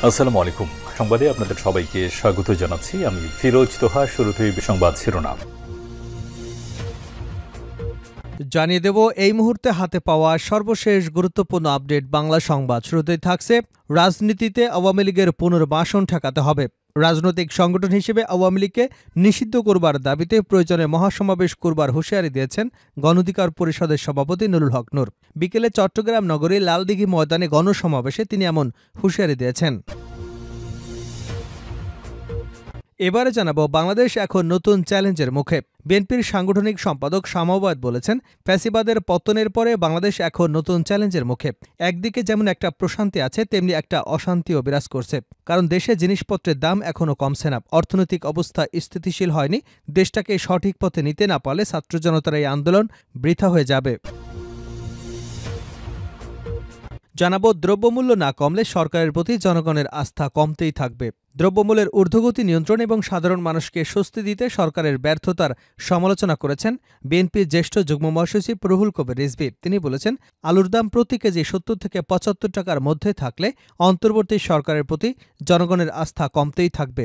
আসসালামু আলাইকুম। সংবাদে আপনাদের সবাইকে স্বাগত জানাচ্ছি। আমি ফিরোজ তোহা। শুরুতেই সংবাদ শিরোনাম জানিয়ে দেব এই মুহূর্তে হাতে পাওয়া সর্বশেষ গুরুত্বপূর্ণ আপডেট বাংলা সংবাদ। শুরুতেই থাকছে রাজনীতিতে আওয়ামী লীগের পুনর্বাসন ঠেকাতে হবে। রাজনৈতিক সংগঠন হিসেবে আওয়ামী লীগকে নিষিদ্ধ করবার দাবিতে প্রয়োজনে মহাসমাবেশ করবার হুঁশিয়ারি দিয়েছেন গণ অধিকার পরিষদের সভাপতি নুরুল হক নূর। বিকেলে চট্টগ্রাম নগরীর লালদিঘি ময়দানে গণসমাবেশে তিনি এমন হুঁশিয়ারি দিয়েছেন। এবারে জানাবো, বাংলাদেশ এখন নতুন চ্যালেঞ্জের মুখে। বিএনপির সাংগঠনিক সম্পাদক শামা ওবায়দ বলেছেন, ফ্যাসিবাদের পতনের পরে বাংলাদেশ এখন নতুন চ্যালেঞ্জের মুখে। একদিকে যেমন একটা প্রশান্তি আছে, তেমনি একটা অশান্তিও বিরাজ করছে। কারণ দেশে জিনিসপত্রের দাম এখনও কমছে না, অর্থনৈতিক অবস্থা স্থিতিশীল হয়নি। দেশটাকে সঠিক পথে নিতে না পারলে ছাত্র জনতার এই আন্দোলন বৃথা হয়ে যাবে। জানাবো, দ্রব্যমূল্য না কমলে সরকারের প্রতি জনগণের আস্থা কমতেই থাকবে। দ্রব্যমূল্যের ঊর্ধ্বগতি নিয়ন্ত্রণ এবং সাধারণ মানুষকে স্বস্তি দিতে সরকারের ব্যর্থতার সমালোচনা করেছেন বিএনপির জ্যেষ্ঠ যুগ্ম মহাসচিব রুহুল কবির রিজভী। তিনি বলেছেন, আলুর দাম প্রতি কেজি ৭০ থেকে ৭৫ টাকার মধ্যে থাকলে অন্তর্বর্তী সরকারের প্রতি জনগণের আস্থা কমতেই থাকবে।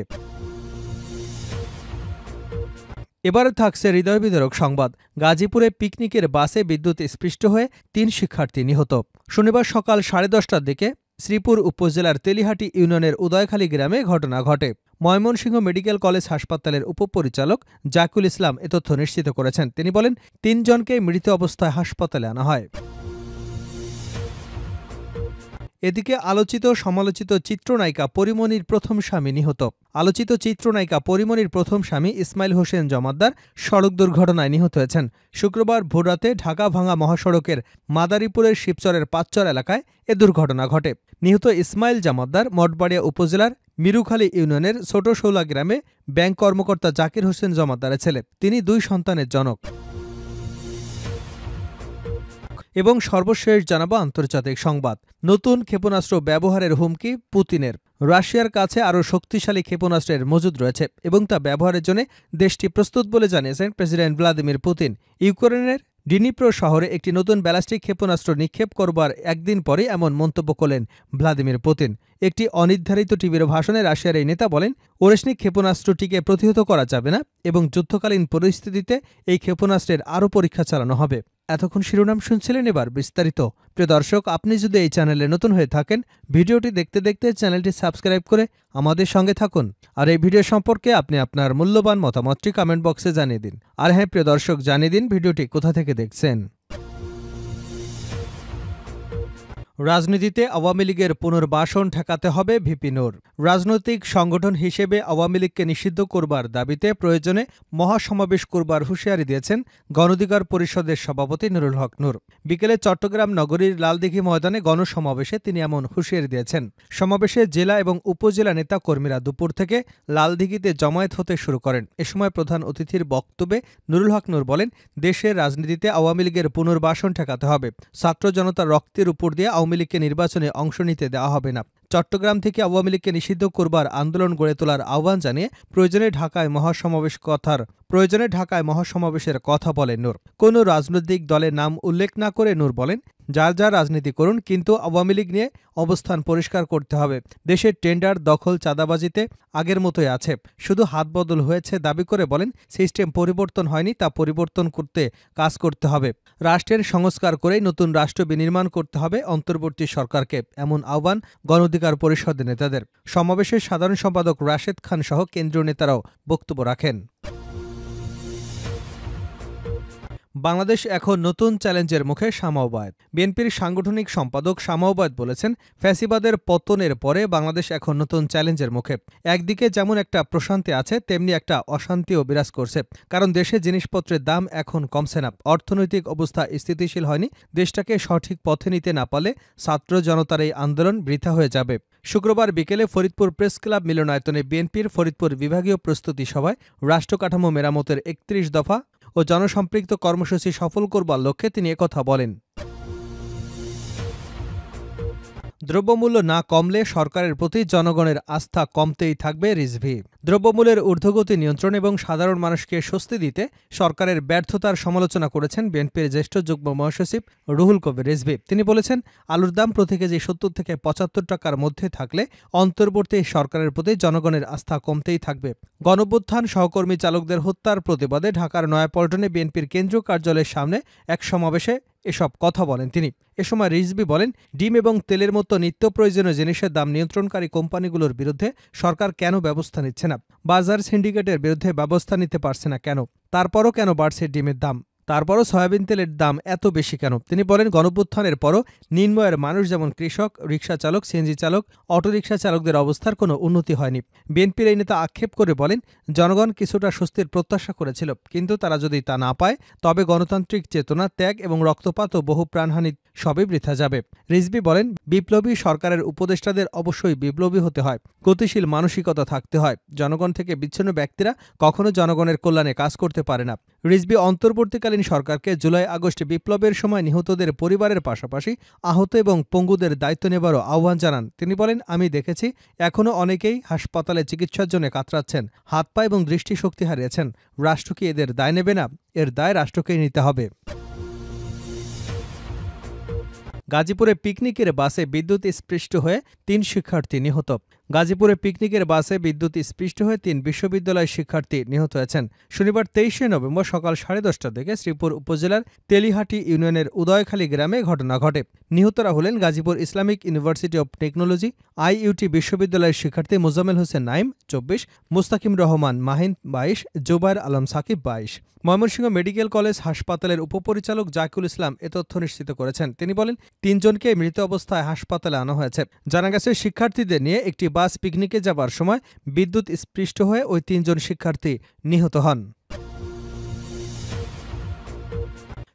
এবারে থাকছে হৃদয়বিদারক সংবাদ। গাজীপুরে পিকনিকের বাসে বিদ্যুৎ স্পৃষ্ট হয়ে ৩ শিক্ষার্থী নিহত। শনিবার সকাল 10:30টার দিকে শ্রীপুর উপজেলার তেলিহাটি ইউনিয়নের উদয়খালী গ্রামে ঘটনা ঘটে। ময়মনসিংহ মেডিকেল কলেজ হাসপাতালের উপপরিচালক জাকিউল ইসলাম এ তথ্য নিশ্চিত করেছেন। তিনি বলেন, ৩ জনকে মৃত অবস্থায় হাসপাতালে আনা হয়। এদিকে আলোচিত সমালোচিত চিত্রনায়িকা পরিমণির প্রথম স্বামী নিহত। আলোচিত চিত্রনায়িকা পরিমণির প্রথম স্বামী ইসমাইল হোসেন জমাদ্দার সড়ক দুর্ঘটনায় নিহত হয়েছেন। শুক্রবার ভোররাতে ঢাকা ভাঙা মহাসড়কের মাদারীপুরের শিবচরের পাঁচচর এলাকায় এ দুর্ঘটনা ঘটে। নিহত ইসমাইল জমাদ্দার মঠবাড়িয়া উপজেলার মিরুখালী ইউনিয়নের ছোট শৌলা গ্রামে ব্যাংক কর্মকর্তা জাকির হোসেন জমাদ্দারের ছেলে। তিনি 2 সন্তানের জনক। এবং সর্বশেষ জানাবো আন্তর্জাতিক সংবাদ। নতুন ক্ষেপণাস্ত্র ব্যবহারের হুমকি পুতিনের। রাশিয়ার কাছে আরও শক্তিশালী ক্ষেপণাস্ত্রের মজুদ রয়েছে এবং তা ব্যবহারের জন্য দেশটি প্রস্তুত বলে জানিয়েছেন প্রেসিডেন্ট ভ্লাদিমির পুতিন। ইউক্রেনের ডিনিপ্রো শহরে একটি নতুন ব্যালিস্টিক ক্ষেপণাস্ত্র নিক্ষেপ করবার একদিন পরে এমন মন্তব্য করলেন ভ্লাদিমির পুতিন। একটি অনির্ধারিত টিভির ভাষণে রাশিয়ার এই নেতা বলেন, ওরেশনিক ক্ষেপণাস্ত্রটিকে প্রতিহত করা যাবে না এবং যুদ্ধকালীন পরিস্থিতিতে এই ক্ষেপণাস্ত্রের আরও পরীক্ষা চালানো হবে। এতক্ষণ শিরোনাম শুনছিলেন, এবার বিস্তারিত। প্রিয় দর্শক, আপনি যদি এই চ্যানেলে নতুন হয়ে থাকেন, ভিডিওটি দেখতে দেখতে চ্যানেলটি সাবস্ক্রাইব করে আমাদের সঙ্গে থাকুন। আর এই ভিডিও সম্পর্কে আপনি আপনার মূল্যবান মতামতটি কমেন্ট বক্সে জানিয়ে দিন। আর হ্যাঁ প্রিয় দর্শক, জানিয়ে দিন ভিডিওটি কোথা থেকে দেখছেন। রাজনীতিতে আওয়ামী লীগের পুনর্বাসন ঠেকাতে হবে ভিপি নূর। রাজনৈতিক সংগঠন হিসেবে আওয়ামী লীগকে নিষিদ্ধ করবার দাবিতে প্রয়োজনে মহাসমাবেশ করবার হুঁশিয়ারি দিয়েছেন গণ অধিকার পরিষদের সভাপতি নুরুল হক নূর। বিকেলে চট্টগ্রাম নগরীর লালদিঘি ময়দানে গণসমাবেশে তিনি এমন হুঁশিয়ারি দিয়েছেন। সমাবেশে জেলা এবং উপজেলা নেতা কর্মীরা দুপুর থেকে লালদিঘিতে জমায়েত হতে শুরু করেন। এ সময় প্রধান অতিথির বক্তব্যে নুরুল হক নূর বলেন, দেশের রাজনীতিতে আওয়ামী লীগের পুনর্বাসন ঠেকাতে হবে। ছাত্র জনতার রক্তের উপর দিয়ে আওয়ামী লীগকে নির্বাচনে অংশ নিতে দেওয়া হবে না। চট্টগ্রাম থেকে আওয়ামী লীগকে নিষিদ্ধ করবার আন্দোলন গড়ে তোলার আহ্বান জানিয়ে প্রয়োজনে ঢাকায় মহাসমাবেশের কথা বলেন নূর। কোনো রাজনৈতিক দলের নাম উল্লেখ না করে নূর বলেন, যার যা রাজনীতি করুন, কিন্তু আওয়ামী লীগ নিয়ে অবস্থান পরিষ্কার করতে হবে। দেশের টেন্ডার, দখল, চাঁদাবাজিতে আগের মতোই আছে, শুধু হাত বদল হয়েছে দাবি করে বলেন, সিস্টেম পরিবর্তন হয়নি, তা পরিবর্তন করতে কাজ করতে হবে। রাষ্ট্রের সংস্কার করেই নতুন রাষ্ট্র বিনির্মাণ করতে হবে অন্তর্বর্তী সরকারকে, এমন আহ্বান গণ অধিকার পরিষদের নেতাদের। সমাবেশে সাধারণ সম্পাদক রাশেদ খান সহ কেন্দ্রীয় নেতারাও বক্তব্য রাখেন। বাংলাদেশ এখন নতুন চ্যালেঞ্জের মুখে শামা ওবায়দ। বিএনপির সাংগঠনিক সম্পাদক শামা ওবায়দ বলেছেন, ফ্যাসিবাদের পতনের পরে বাংলাদেশ এখন নতুন চ্যালেঞ্জের মুখে। একদিকে যেমন একটা প্রশান্তি আছে, তেমনি একটা অশান্তিও বিরাজ করছে। কারণ দেশে জিনিসপত্রের দাম এখন কমছে না, অর্থনৈতিক অবস্থা স্থিতিশীল হয়নি। দেশটাকে সঠিক পথে নিতে না পারলে ছাত্র জনতার এই আন্দোলন বৃথা হয়ে যাবে। শুক্রবার বিকেলে ফরিদপুর প্রেস ক্লাব মিলনায়তনে বিএনপির ফরিদপুর বিভাগীয় প্রস্তুতি সভায় রাষ্ট্রকাঠামো মেরামতের ৩১ দফা ও জনসম্পৃক্ত কর্মসূচি সফল করবার লক্ষ্যে তিনি একথা বলেন। দ্রব্যমূল্য না কমলে সরকারের প্রতি জনগণের আস্থা কমতেই থাকবে রিজভী। দ্রব্যমূল্যের ঊর্ধ্বগতি নিয়ন্ত্রণ এবং সাধারণ মানুষকে স্বস্তি দিতে সরকারের ব্যর্থতার সমালোচনা করেছেন বিএনপির জ্যেষ্ঠ যুগ্ম মহাসচিব রুহুল কবির রিজভী। তিনি বলেছেন, আলুর দাম প্রতি কেজি ৭০ থেকে ৭৫ টাকার মধ্যে থাকলে অন্তর্বর্তী সরকারের প্রতি জনগণের আস্থা কমতেই থাকবে। গণঅভ্যুত্থান সহকর্মী চালকদের হত্যার প্রতিবাদে ঢাকার নয়াপল্টনে বিএনপির কেন্দ্রীয় কার্যালয়ের সামনে এক সমাবেশে এসব কথা বলেন তিনি। এ সময় রিজভী বলেন, ডিম এবং তেলের মতো নিত্য প্রয়োজনীয় জিনিসের দাম নিয়ন্ত্রণকারী কোম্পানিগুলোর বিরুদ্ধে সরকার কেন ব্যবস্থা নিচ্ছে না? বাজার সিন্ডিকেটের বিরুদ্ধে ব্যবস্থা নিতে পারছে না কেন? তারপরও কেন বাড়ছে ডিমের দাম? তারপরও সয়াবিন তেলের দাম এত বেশি কেন? তিনি বলেন, গণঅভ্যুত্থানের পরও নিম্ন আয়ের মানুষ যেমন কৃষক, রিকশা চালক, সিএনজি চালক, অটোরিকশা চালকদের অবস্থার কোনো উন্নতি হয়নি। বিএনপির এই নেতা আক্ষেপ করে বলেন, জনগণ কিছুটা স্বস্তির প্রত্যাশা করেছিল, কিন্তু তারা যদি তা না পায় তবে গণতান্ত্রিক চেতনা, ত্যাগ এবং রক্তপাত ও বহু প্রাণহানি সবই বৃথা যাবে। রিজভী বলেন, বিপ্লবী সরকারের উপদেষ্টাদের অবশ্যই বিপ্লবী হতে হয়, গতিশীল মানসিকতা থাকতে হয়। জনগণ থেকে বিচ্ছিন্ন ব্যক্তিরা কখনো জনগণের কল্যাণে কাজ করতে পারে না। রিজভী অন্তর্বর্তীকালীন সরকারকে জুলাই আগস্ট বিপ্লবের সময় নিহতদের পরিবারের পাশাপাশি আহত এবং পঙ্গুদের দায়িত্ব নেবারও আহ্বান জানান। তিনি বলেন, আমি দেখেছি এখনও অনেকেই হাসপাতালে চিকিৎসার জন্য কাতরাচ্ছেন, হাত পা এবং দৃষ্টিশক্তি হারিয়েছেন। রাষ্ট্র কি এদের দায় নেবে না? এর দায় রাষ্ট্রকেই নিতে হবে। গাজীপুরে পিকনিকের বাসে বিদ্যুৎ স্পৃষ্ট হয়ে ৩ শিক্ষার্থী নিহত। গাজীপুরে পিকনিকের বাসে বিদ্যুৎ স্পৃষ্ট হয়ে ৩ বিশ্ববিদ্যালয় শিক্ষার্থী নিহত হয়েছেন। শনিবার ২৩শে নভেম্বর সকাল ১০:৩০টার দিকে শ্রীপুর উপজেলার তেলিহাটি ইউনিয়নের উদয়খালী গ্রামে ঘটনা ঘটে। নিহতরা হলেন Gazipur Islamic university of technology IUT বিশ্ববিদ্যালয়ের শিক্ষার্থী মোজাম্মেল হোসেন নাইম ২৪, মুস্তাকিম রহমান মাহিন ২২, জুবায়ের আলম সাকিব ২২। ময়মনসিংহ মেডিকেল কলেজ হাসপাতালের উপপরিচালক জাকিউল ইসলাম এ তথ্য নিশ্চিত করেছেন। তিনি বলেন, ৩ জনকে মৃত অবস্থায় হাসপাতালে আনা হয়েছে। জানা গেছে, শিক্ষার্থীদের নিয়ে একটি বাস পিকনিকে যাবার সময় বিদ্যুৎ স্পৃষ্ট হয়ে ওই ৩ জন শিক্ষার্থী নিহত হন।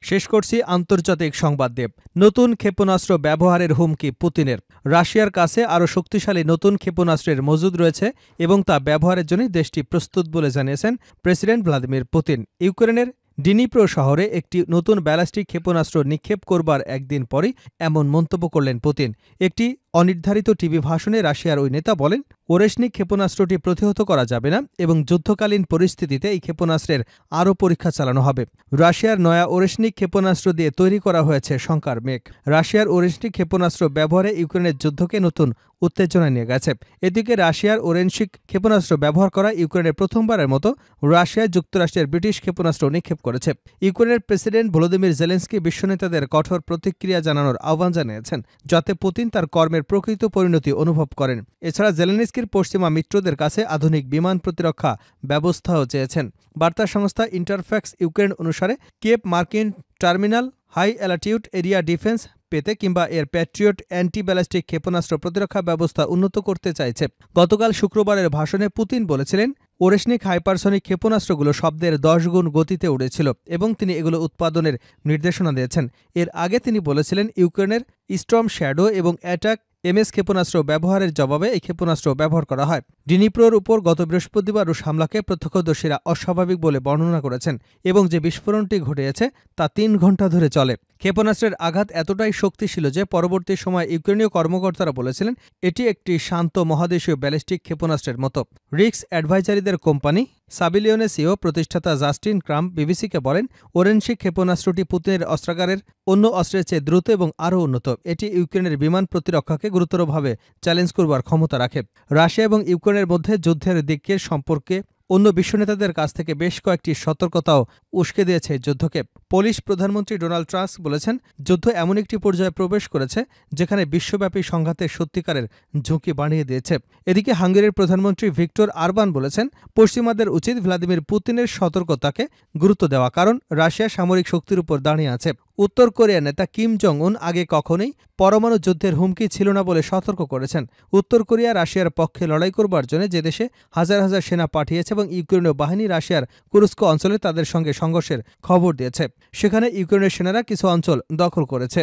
শেষ করছি আন্তর্জাতিক সংবাদ দিয়ে। নতুন ক্ষেপণাস্ত্র ব্যবহারের হুমকি পুতিনের। রাশিয়ার কাছে আরও শক্তিশালী নতুন ক্ষেপণাস্ত্রের মজুদ রয়েছে এবং তা ব্যবহারের জন্য দেশটি প্রস্তুত বলে জানিয়েছেন প্রেসিডেন্ট ভ্লাদিমির পুতিন। ইউক্রেনের ডিনিপ্রো শহরে একটি নতুন ব্যালিস্টিক ক্ষেপণাস্ত্র নিক্ষেপ করবার একদিন পরই এমন মন্তব্য করলেন পুতিন। একটি অনির্ধারিত টিভি ভাষণে রাশিয়ার ওই নেতা বলেন, ওরেশনিক ক্ষেপণাস্ত্রটি প্রতিহত করা যাবে না এবং যুদ্ধকালীন পরিস্থিতিতে এই ক্ষেপণাস্ত্রের আরও পরীক্ষা চালানো হবে। রাশিয়ার নয়া ওরেশনিক ক্ষেপণাস্ত্র দিয়ে তৈরি করা হয়েছে শঙ্কার মেঘ। রাশিয়ার ওরেশনিক ক্ষেপণাস্ত্র ব্যবহারে ইউক্রেনের যুদ্ধকে নতুন উত্তেজনা নিয়ে গেছে। এদিকে রাশিয়ার ওরেনশিক ক্ষেপণাস্ত্র ব্যবহার করা ইউক্রেনের প্রথমবারের মতো রাশিয়ায় যুক্তরাষ্ট্রের ব্রিটিশ ক্ষেপণাস্ত্র নিক্ষেপ করেছে। ইউক্রেনের প্রেসিডেন্ট ভলোদিমির জেলেন্সকি বিশ্বনেতাদের কঠোর প্রতিক্রিয়া জানানোর আহ্বান জানিয়েছেন, যাতে পুতিন তার কর্মের প্রকৃত পরিণতি অনুভব করেন। এছাড়া জেলেনস্কির পশ্চিমা মিত্রদের কাছে আধুনিক বিমান প্রতিরক্ষা ব্যবস্থাও চেয়েছেন। বার্তা সংস্থা ইন্টারফ্যাক্স ইউক্রেন অনুসারে কিয়েভ মার্কিন টার্মিনাল হাই অ্যালাটিউড এরিয়া ডিফেন্স পেতে কিংবা এর প্যাট্রিয়ট অ্যান্টি ব্যালিস্টিক ক্ষেপণাস্ত্র প্রতিরক্ষা ব্যবস্থা উন্নত করতে চাইছে। গতকাল শুক্রবারের ভাষণে পুতিন বলেছিলেন, ওরেশনিক হাইপারসনিক ক্ষেপণাস্ত্রগুলো শব্দের ১০ গুণ গতিতে উড়েছিল এবং তিনি এগুলো উৎপাদনের নির্দেশনা দিয়েছেন। এর আগে তিনি বলেছিলেন, ইউক্রেনের স্টর্ম শ্যাডো এবং অ্যাটাক এমএস ক্ষেপণাস্ত্র ব্যবহারের জবাবে এই ক্ষেপণাস্ত্র ব্যবহার করা হয়। ডিনিপ্রোর উপর গত বৃহস্পতিবার রুশ হামলাকে প্রত্যক্ষদর্শীরা অস্বাভাবিক বলে বর্ণনা করেছেন এবং যে বিস্ফোরণটি ঘটিয়েছে তা ৩ ঘণ্টা ধরে চলে। ক্ষেপণাস্ত্রের আঘাত এতটাই শক্তিশালী যে পরবর্তী সময়ে ইউক্রেনীয় কর্মকর্তারা বলেছিলেন, এটি একটি শান্ত মহাদেশীয় ব্যালিস্টিক ক্ষেপণাস্ত্রের মতো। রিস্ক অ্যাডভাইজারিদের কোম্পানি সাবিলিয়নের সিও প্রতিষ্ঠাতা জাস্টিন ক্রাম্প বিবিসিকে বলেন, ওরেনশিক ক্ষেপণাস্ত্রটি পুতিনের অস্ত্রাগারের অন্য অস্ত্রের চেয়ে দ্রুত এবং আরও উন্নত। এটি ইউক্রেনের বিমান প্রতিরক্ষাকে গুরুতরভাবে চ্যালেঞ্জ করবার ক্ষমতা রাখে। রাশিয়া এবং ইউক্রেনের মধ্যে যুদ্ধের দিকের সম্পর্কে অন্য বিশ্বনেতাদের কাছ থেকে বেশ কয়েকটি সতর্কতাও উস্কে দিয়েছে যুদ্ধকে। পোলিশ প্রধানমন্ত্রী ডোনাল্ড ট্রাম্প বলেছেন, যুদ্ধ এমন একটি পর্যায়ে প্রবেশ করেছে যেখানে বিশ্বব্যাপী সংঘাতের সত্যিকারের ঝুঁকি বাড়িয়ে দিয়েছে। এদিকে হাঙ্গেরির প্রধানমন্ত্রী ভিক্টর আরবান বলেছেন, পশ্চিমাদের উচিত ভ্লাদিমির পুতিনের সতর্কতাকে গুরুত্ব দেওয়া, কারণ রাশিয়া সামরিক শক্তির উপর দাঁড়িয়ে আছে। উত্তর কোরিয়ার নেতা কিম জং উন আগে কখনোই পরমাণু যুদ্ধের হুমকি ছিল না বলে সতর্ক করেছেন। উত্তর কোরিয়া রাশিয়ার পক্ষে লড়াই করবার জন্য যে দেশে হাজার হাজার সেনা পাঠিয়েছে এবং ইউক্রেনীয় বাহিনী রাশিয়ার কুরস্ক অঞ্চলে তাদের সঙ্গে সংঘর্ষের খবর দিয়েছে, সেখানে ইউক্রেনের সেনারা কিছু অঞ্চল দখল করেছে।